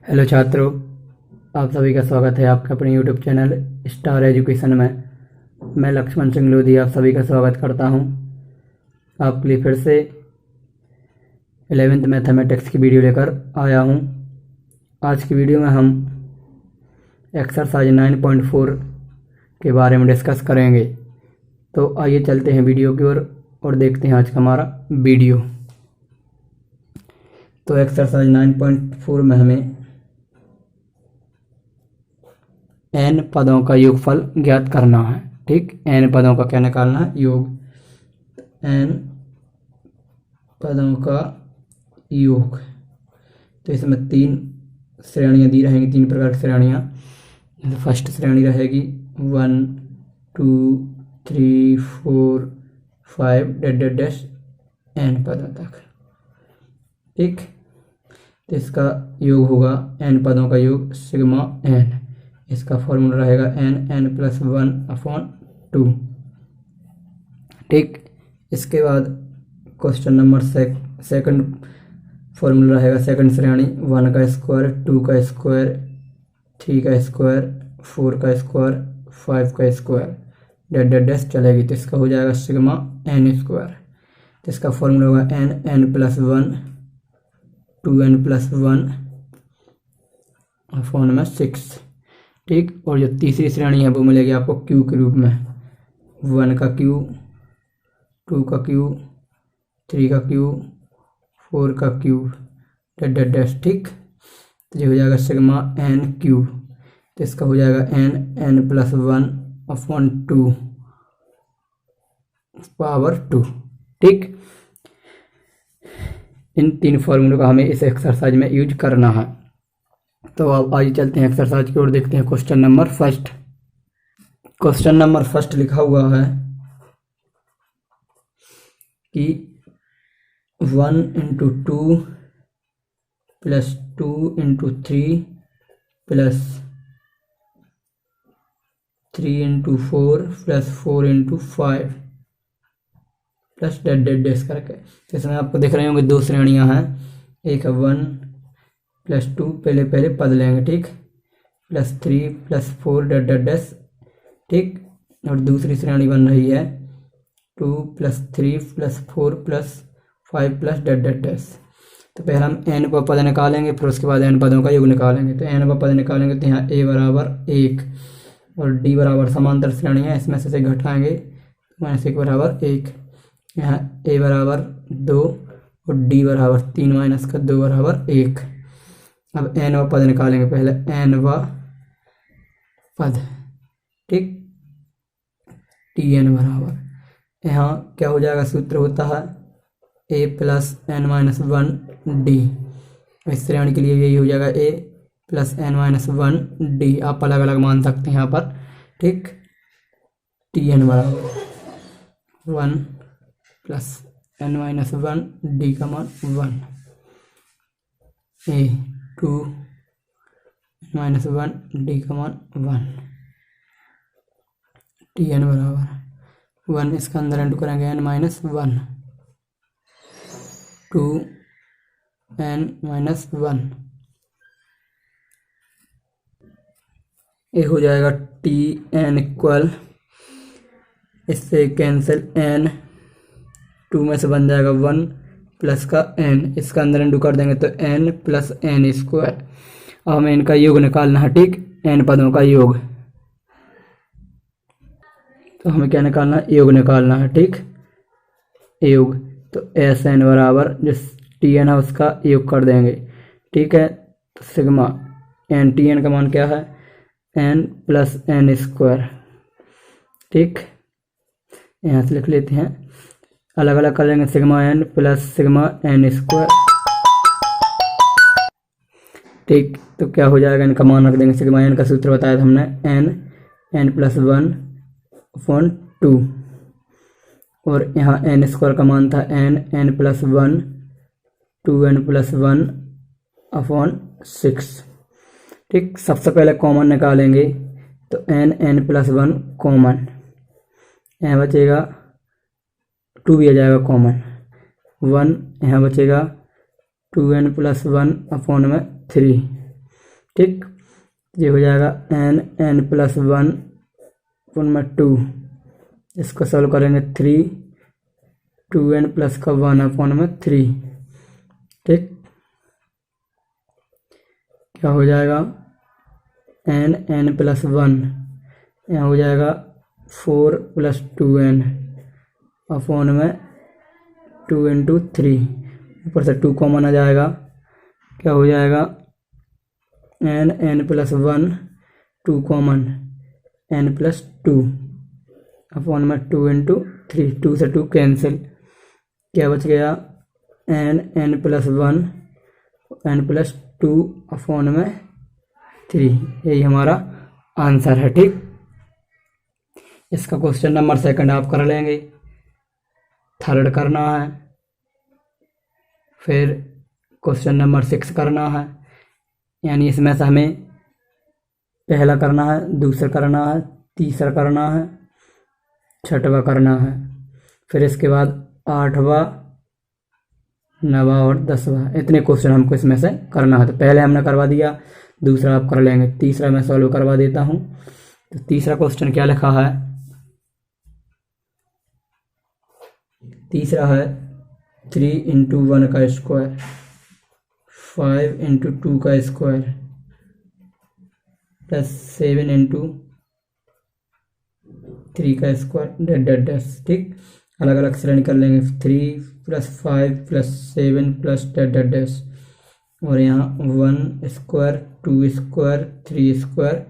Hello छात्रों, आप सभी का स्वागत है आपके अपने यूट्यूब चैनल स्टार एजुकेशन में। मैं लक्ष्मण सिंह लोधी आप सभी का स्वागत करता हूं। आपके लिए फिर से 11th मैथमेटिक्स की वीडियो लेकर आया हूं। आज की वीडियो में हम एक्सरसाइज 9.4 के बारे में डिस्कस करेंगे। तो आइए चलते हैं वीडियो की ओर और देखते हैं आज का हमारा वीडियो। तो एक्सरसाइज 9.4 में हमें n पदों का योगफल ज्ञात करना है। ठीक, n पदों का क्या निकालना है? योग। n पदों का योग। तो इसमें 3 श्रेणियां दी रहेंगी, 3 प्रकार की श्रेणियां। फर्स्ट श्रेणी रहेगी 1 2 3 4 5 डैश n पदों तक। ठीक, तो इसका योग होगा n पदों का योग सिग्मा n। इसका फॉर्मूला रहेगा n+1/2। ठीक, इसके बाद क्वेश्चन नंबर सेकंड फॉर्मूला रहेगा सेकंड श्रेणी 1 का स्क्वायर 2 का स्क्वायर 3 का स्क्वायर 4 का स्क्वायर 5 का स्क्वायर डैश चलेगी। तो इसका हो जाएगा सिग्मा n²। तो इसका फॉर्मूला होगा n+1 2n+1/6। ठीक, और जो तीसरी श्रेणी है वो मिलेगी आपको क्यू के रूप में। 1 का क्यू 2 का क्यू 3 का क्यू 4 का क्यू डैश। ठीक, तो ये हो जाएगा सिग्मा n³। तो इसका हो जाएगा n+1/2 पावर 2। ठीक, इन 3 फॉर्मूलों का हमें इस एक्सरसाइज में यूज करना है। तो अब आइए चलते हैं एक्सरसाइज की ओर, देखते हैं question number first. Question number first लिखा हुआ है कि 1 × 2 + 2 × 3 + 3 × 4 + 4 × 5 प्लस डैश करके। तो इसमें आपको दिख रहे होंगे 2 श्रेणियां हैं। एक है 1 + 2, पहले पद लेंगे। ठीक, +3 + 4 डैश। ठीक, और दूसरी श्रेणी बन रही है 2 + 3 + 4 + 5 प्लस डैश। तो पहले हम n पर पद निकालेंगे, फिर उसके बाद n पदों का योग निकालेंगे। तो n पर पद निकालेंगे तो यहाँ a बराबर 1 और d बराबर समांतर श्रेणी है, इसमें से घटाएंगे -1 बराबर 1। यहाँ a बराबर 2 और d बराबर 3 - 2 बराबर 1। अब n व पद निकालेंगे, पहले n व पद। ठीक, tn बराबर, यहाँ क्या हो जाएगा? सूत्र होता है a + n-1 d। इस श्रेणी के लिए यही हो जाएगा a + n-1 d। आप अलग अलग मान सकते हैं यहाँ पर। ठीक, tn बराबर 1 + n-1 d का मान 1 a 2 n-1 d का मान 1 tn बराबर 1। इसका अंदर इंटू करेंगे n-1 2 n-1 ये हो जाएगा tn इक्वल, इससे कैंसिल n 2 में से बन जाएगा 1 प्लस का n। इसका अंदर इंटू कर देंगे तो n + n²। अब हमें इनका योग निकालना है। ठीक, n पदों का योग। तो हमें क्या निकालना है? योग निकालना है। ठीक, योग। तो Sn बराबर जो tn है उसका योग कर देंगे। ठीक है, तो सिग्मा n, tn का मान क्या है? n + n²। ठीक, यहाँ से लिख लेते हैं, अलग अलग कर लेंगे। Sigma n + sigma n²। ठीक, तो क्या हो जाएगा? इनका मान रख देंगे। सिग्मा n का सूत्र बताया था हमने, n+1/2 और यहाँ n² का मान था n+1 2n+1/6। ठीक, सबसे पहले कॉमन निकालेंगे तो n+1 कॉमन, यहाँ बचेगा 2 भी आ जाएगा कॉमन, 1 यहाँ बचेगा 2n+1/3 ठीक। ये हो जाएगा n+1 अपन में 2, इसको सॉल्व करेंगे 3, 2n प्लस का 1 अपॉन में 3। ठीक, क्या हो जाएगा n+1, यहाँ हो जाएगा 4 + 2n अपॉन में 2 × 3, ऊपर से 2 कॉमन आ जाएगा। क्या हो जाएगा n+1, 2 कॉमन, n+2 अपॉन में 2 × 3, 2 से 2 कैंसिल। क्या बच गया n+1, n+2 अपॉन में 3। यही हमारा आंसर है। ठीक, इसका क्वेश्चन नंबर 2 आप कर लेंगे। 3rd करना है, फिर क्वेश्चन नंबर 6 करना है, यानी इसमें से हमें पहला करना है, दूसरा करना है, तीसरा करना है, छठवां करना है, फिर इसके बाद 8वां, 9वां और 10वां। इतने क्वेश्चन हमको इसमें से करना है। तो पहले हमने करवा दिया, दूसरा आप कर लेंगे, तीसरा मैं सॉल्व करवा देता हूँ। तो तीसरा क्वेश्चन क्या लिखा है? तीसरा है 3 × 1 का स्क्वायर, 5 × 2 का स्क्वायर प्लस 7 × 3 का स्क्वायर डैश। ठीक, अलग अलग श्रेणी कर लेंगे। 3 + 5 + 7 प्लस डैश, और यहाँ 1 स्क्वायर, 2 स्क्वायर, 3 स्क्वायर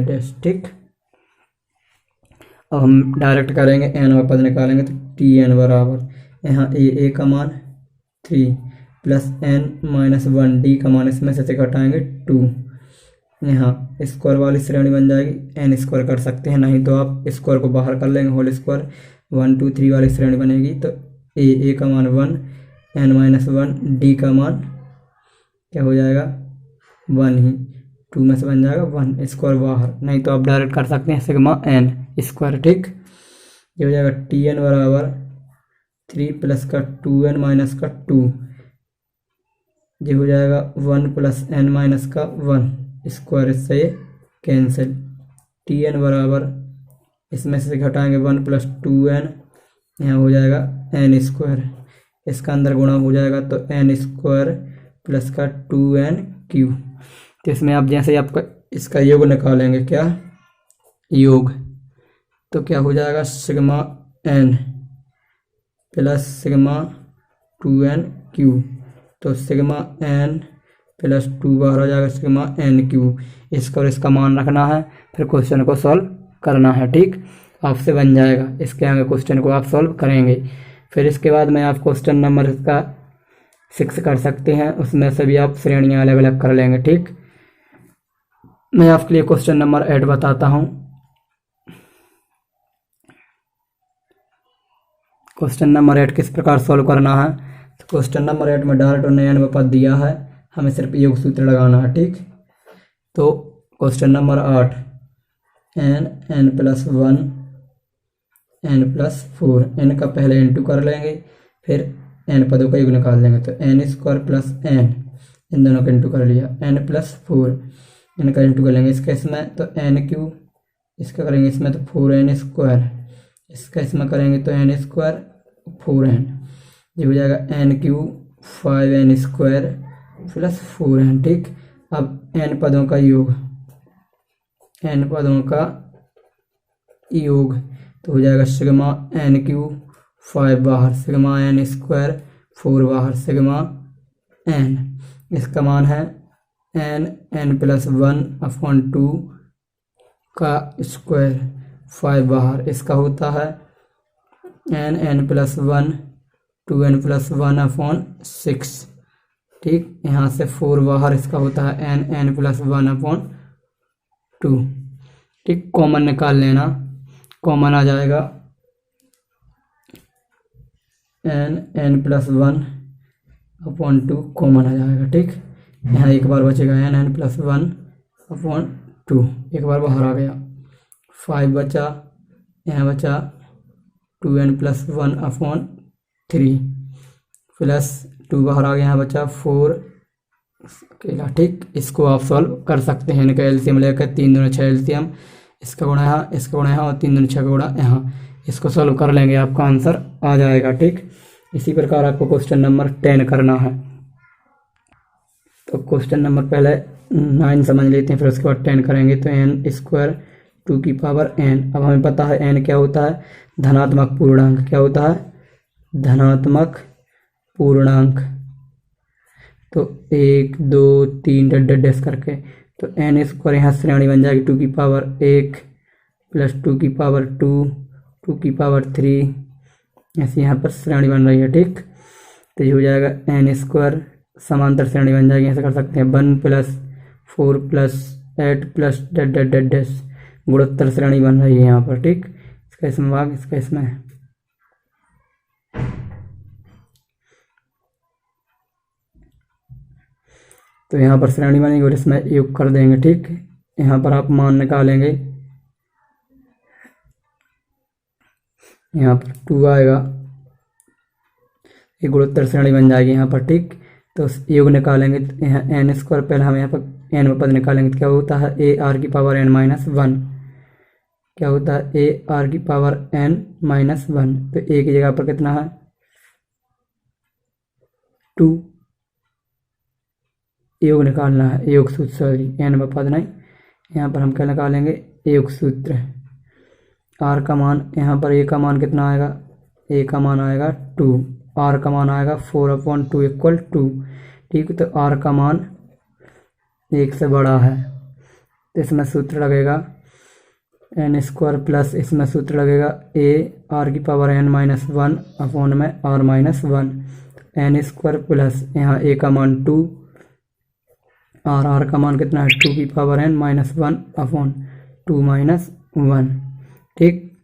डैश। ठीक, अब हम डायरेक्ट करेंगे, n वाला पद निकालेंगे तो tn बराबर यहाँ a का मान 3 प्लस n-1 d का मान इसमें से घटाएंगे 2। यहाँ स्क्वायर वाली श्रेणी बन जाएगी, n स्क्वायर कर सकते हैं, नहीं तो आप स्क्वायर को बाहर कर लेंगे, होल स्क्वायर 1 2 3 वाली श्रेणी बनेगी। तो a का मान 1, n-1, d का मान क्या हो जाएगा 1 ही, 2 में से बन जाएगा 1, स्क्वायर बाहर, नहीं तो आप डायरेक्ट कर सकते हैं सिग्मा n स्क्वायर। ठीक, ये हो जाएगा tn बराबर 3 प्लस का 2n माइनस का 2, ये हो जाएगा 1 प्लस n माइनस का 1 स्क्वायर, इससे ये कैंसिल। tn बराबर इसमें से घटाएंगे 1 + 2n, यहाँ हो जाएगा n स्क्वायर, इसका अंदर गुणा हो जाएगा तो n स्क्वायर प्लस का 2n³। तो इसमें आप जैसे आपका इसका योग निकालेंगे, क्या योग, तो क्या हो जाएगा sigma n plus sigma 2n³। तो सिग्मा n प्लस 2 बाहर हो जाएगा सिग्मा n³। इसका और इसका मान रखना है, फिर क्वेश्चन को सॉल्व करना है। ठीक, आपसे बन जाएगा, इसके आगे क्वेश्चन को आप सॉल्व करेंगे। फिर इसके बाद में आप क्वेश्चन नंबर इसका 6 कर सकते हैं, उसमें से भी आप श्रेणियाँ अलग अलग कर लेंगे। ठीक, मैं आपके लिए क्वेश्चन नंबर 8 बताता हूँ। क्वेश्चन नंबर 8 किस प्रकार सॉल्व करना है? तो क्वेश्चन नंबर 8 में डायरेक्ट और नया पद दिया है, हमें सिर्फ योग सूत्र लगाना है। ठीक, तो question number 8 n+1 n+4, n का पहले n2 कर लेंगे, फिर n पदों का योग निकाल लेंगे। तो n² प्लस n, इन दोनों का इंटू कर लिया, n+4, इनका इंटू कर लेंगे इसका इसमें तो n³, इसका करेंगे इसमें तो 4n², इसका इसमें करेंगे तो n² 4n, ये हो जाएगा n³ 5n² प्लस 4n। ठीक, अब n पदों का योग, n पदों का योग तो हो जाएगा सिग्मा n³ 5 बाहर, सिग्मा n² 4 बाहर, सिग्मा n, इसका मान है n+1/2 का स्क्वायर, 5 बाहर, इसका होता है n+1 2n+1/6। ठीक, यहाँ से 4 बाहर, इसका होता है n+1/2। ठीक, कॉमन निकाल लेना, कॉमन आ जाएगा n+1/2 कॉमन आ जाएगा। ठीक, यहाँ एक बार बचेगा n+1/2, एक बार बाहर आ गया, 5 बचा, यहाँ बचा 2n+1/3 प्लस 2 बाहर आ गया, यहाँ बचा 4 अकेला, ठीक। इसको आप सॉल्व कर सकते हैं, इनका एलसीएम लेकर 3 दूनी 6 एलसीएम, इसका गुणा यहाँ, इसका गुणा यहाँ और 3 दूनी 6 का गुणा यहाँ, इसको सॉल्व कर लेंगे आपका आंसर आ जाएगा, ठीक। इसी प्रकार आपको क्वेश्चन नंबर 10 करना है। तो क्वेश्चन नंबर पहले 9 समझ लेते हैं, फिर उसके बाद 10 करेंगे। तो एन स्क्वायर 2 की पावर n, अब हमें पता है n क्या होता है, धनात्मक पूर्णांक। क्या होता है, धनात्मक पूर्णांक। तो 1 2 3 डैश करके, तो एन स्क्वायर यहाँ श्रेणी बन जाएगी 2 की पावर 1 प्लस 2 की पावर 2, 2 की पावर 3, ऐसे यहाँ पर श्रेणी बन रही है, ठीक। तो ये हो जाएगा एन स्क्वायर, समांतर श्रेणी बन जाएगी, ऐसे कर सकते हैं 1 प्लस 4 प्लस 8 प्लस डैश, गुणोत्तर श्रेणी बन रही है यहाँ पर, ठीक। इसका इसमें भाग, इसका इसमें है। तो यहाँ पर श्रेणी बनेगी और इसमें योग कर देंगे, ठीक। यहाँ पर आप मान निकालेंगे, यहाँ पर 2 आएगा, ये गुणोत्तर श्रेणी बन जाएगी यहाँ पर, ठीक। तो योग निकालेंगे, तो यहाँ एन स्क्वायर, पहले हम यहाँ पर एन में पद निकालेंगे, तो क्या होता है ए आर की पावर n माइनस 1, क्या होता है ए आर की पावर n माइनस 1। तो ए की जगह पर कितना है 2, योग निकालना है, योग सूत्र, सॉरी एन में पद नहीं, यहाँ पर हम क्या निकालेंगे योग सूत्र। आर का मान, यहाँ पर ए का मान कितना आएगा, ए का मान आएगा 2, आर का मान आएगा 4/2 इक्वल 2, ठीक। तो आर का मान 1 से बड़ा है, तो इसमें सूत्र लगेगा एन स्क्वायर प्लस, इसमें सूत्र लगेगा ए आर की पावर n माइनस 1 अपॉन में R minus 1, n square plus यहाँ ए का मान 2, आर का मान कितना है 2 की power n minus 1 upon 2 minus 1, ठीक।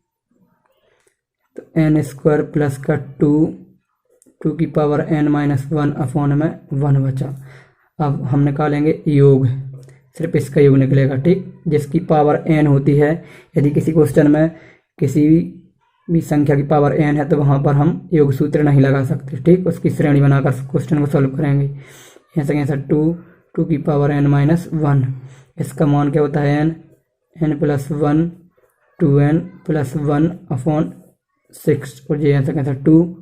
तो एन स्क्वायर प्लस का 2 की पावर n माइनस 1 अपॉन में 1 बचा। अब हम निकालेंगे योग, सिर्फ इसका योग निकलेगा, ठीक। जिसकी पावर n होती है, यदि किसी क्वेश्चन में किसी भी संख्या की पावर n है तो वहाँ पर हम योग सूत्र नहीं लगा सकते, ठीक। उसकी श्रेणी बनाकर क्वेश्चन को सॉल्व करेंगे। ऐसा 2 की पावर n माइनस 1, इसका मान क्या होता है n plus 1, 2n plus 1 upon 6, और ये ऐसा 2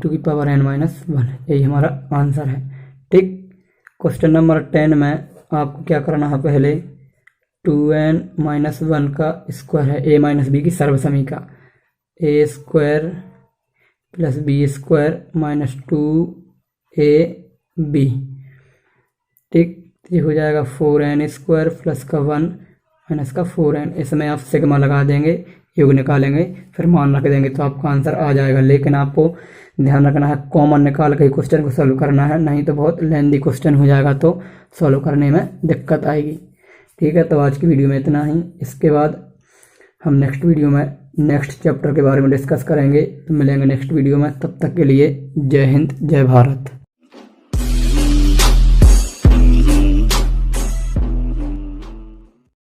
की पावर n माइनस 1, यही हमारा आंसर है, ठीक। क्वेश्चन नंबर 10 में आपको क्या करना है, पहले 2n माइनस 1 का स्क्वायर है, a माइनस बी की सर्वसमी का, a square plus B square minus 2ab, ठीक। ये हो जाएगा 4n स्क्वायर प्लस का 1 माइनस का 4n, इसमें आप सिग्मा लगा देंगे, योग निकालेंगे, फिर मान रख देंगे, तो आपका आंसर आ जाएगा। लेकिन आपको ध्यान रखना है कॉमन निकाल के क्वेश्चन को सॉल्व करना है, नहीं तो बहुत लेंदी क्वेश्चन हो जाएगा, तो सॉल्व करने में दिक्कत आएगी, ठीक है। तो आज की वीडियो में इतना ही, इसके बाद हम नेक्स्ट वीडियो में नेक्स्ट चैप्टर के बारे में डिस्कस करेंगे। तो मिलेंगे नेक्स्ट वीडियो में, तब तक के लिए जय हिंद जय भारत।